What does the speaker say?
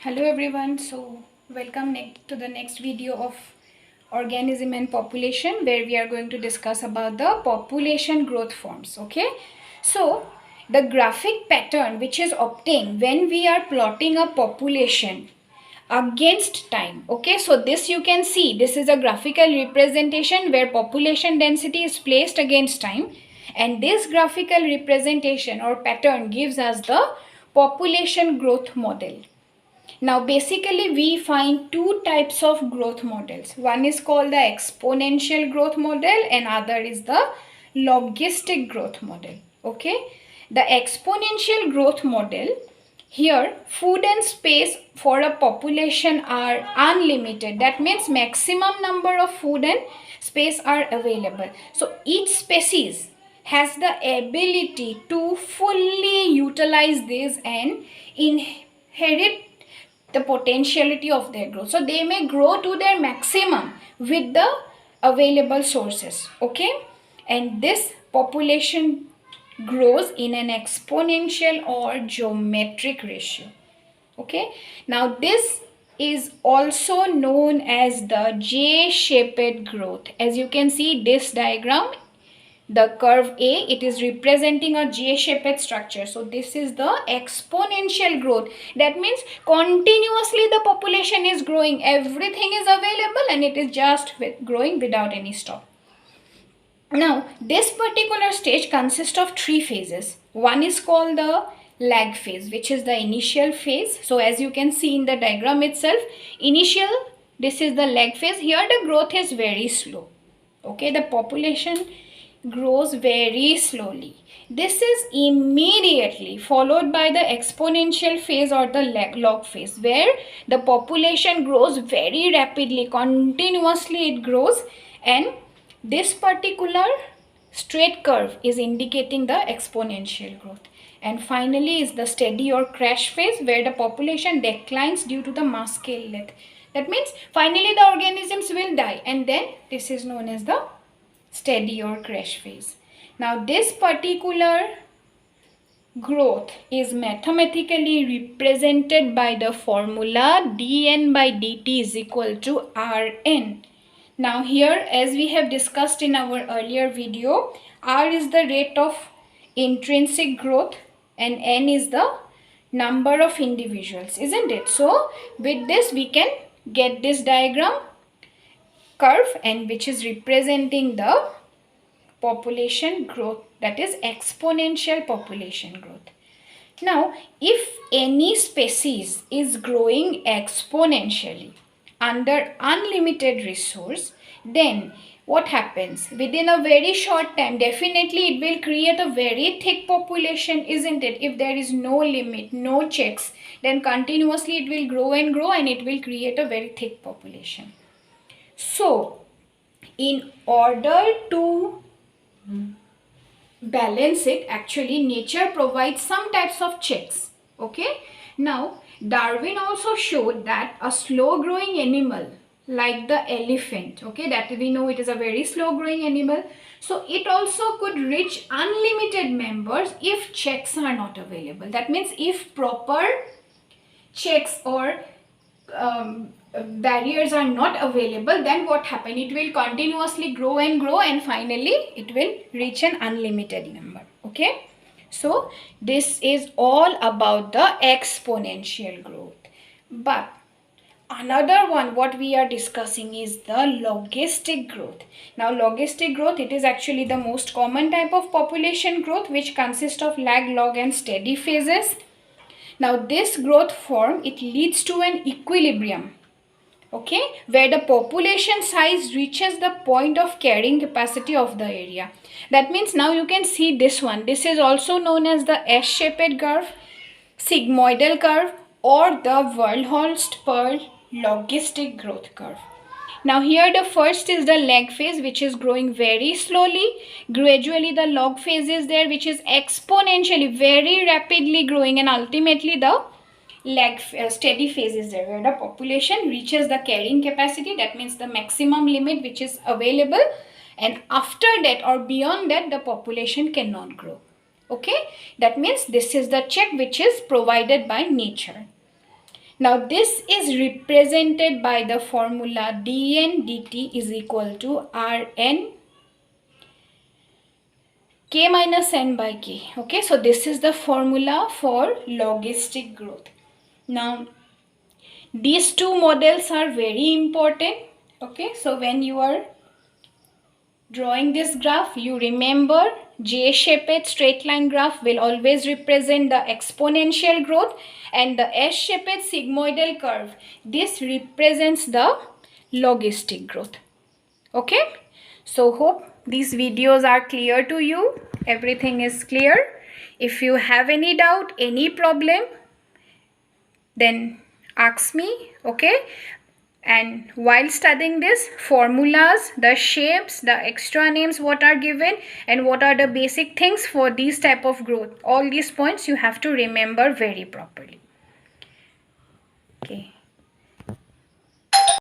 Hello everyone, so welcome to the next video of organism and population, where we are going to discuss about the population growth forms. Okay, so the graphic pattern which is obtained when we are plotting a population against time. Okay, so this you can see, this is a graphical representation where population density is placed against time, and this graphical representation or pattern gives us the population growth model. Now basically we find two types of growth models. One is called the exponential growth model and other is the logistic growth model. Okay. The exponential growth model, here food and space for a population are unlimited. That means maximum number of food and space are available. So each species has the ability to fully utilize this and inherit the potentiality of their growth. So they may grow to their maximum with the available sources. Okay, and this population grows in an exponential or geometric ratio. Okay, now this is also known as the J-shaped growth. As you can see this diagram, the curve A, it is representing a J-shaped structure. So this is the exponential growth. That means continuously the population is growing. Everything is available and it is just growing without any stop. Now this particular stage consists of three phases. One is called the lag phase, which is the initial phase. So as you can see in the diagram itself, this is the lag phase. Here the growth is very slow. Okay, the population grows very slowly. This is immediately followed by the exponential phase or the log phase, where the population grows very rapidly, continuously it grows, and this particular straight curve is indicating the exponential growth. And finally is the steady or crash phase, where the population declines due to the mass scale death. That means finally the organisms will die, and then this is known as the steady or crash phase. Now this particular growth is mathematically represented by the formula dN by dt is equal to Rn. Now here, as we have discussed in our earlier video, R is the rate of intrinsic growth and N is the number of individuals, isn't it? So with this we can get this diagram curve, and which is representing the population growth, that is exponential population growth. Now if any species is growing exponentially under unlimited resource, then what happens? Within a very short time, definitely it will create a very thick population, isn't it? If there is no limit, no checks, then continuously it will grow and grow and it will create a very thick population. So in order to balance it, actually nature provides some types of checks. Okay, now Darwin also showed that a slow growing animal like the elephant, okay, that we know it is a very slow growing animal, so it also could reach unlimited members if checks are not available. That means if proper checks or barriers are not available, then what happen? It will continuously grow and finally it will reach an unlimited number. Okay, so this is all about the exponential growth. But another one what we are discussing is the logistic growth. Now logistic growth, it is actually the most common type of population growth, which consists of lag, log and steady phases. Now this growth form, it leads to an equilibrium, okay, where the population size reaches the point of carrying capacity of the area. That means now you can see this one. This is also known as the S-shaped curve, sigmoidal curve, or the Verhulst-Pearl logistic growth curve. Now here the first is the lag phase, which is growing very slowly. Gradually the log phase is there, which is exponentially very rapidly growing, and ultimately the steady phase is there, where the population reaches the carrying capacity, that means the maximum limit which is available, and after that or beyond that the population cannot grow. Okay, that means this is the check which is provided by nature. Now this is represented by the formula dn dt is equal to Rn k minus n by k. Okay, so this is the formula for logistic growth. Now these two models are very important. Okay, so when you are drawing this graph, you remember J-shaped straight line graph will always represent the exponential growth, and the S-shaped sigmoidal curve, this represents the logistic growth. Okay, so hope these videos are clear to you. Everything is clear. If you have any doubt, any problem, then ask me. Okay, and while studying this formulas, the shapes, the extra names what are given, and what are the basic things for these type of growth, all these points you have to remember very properly.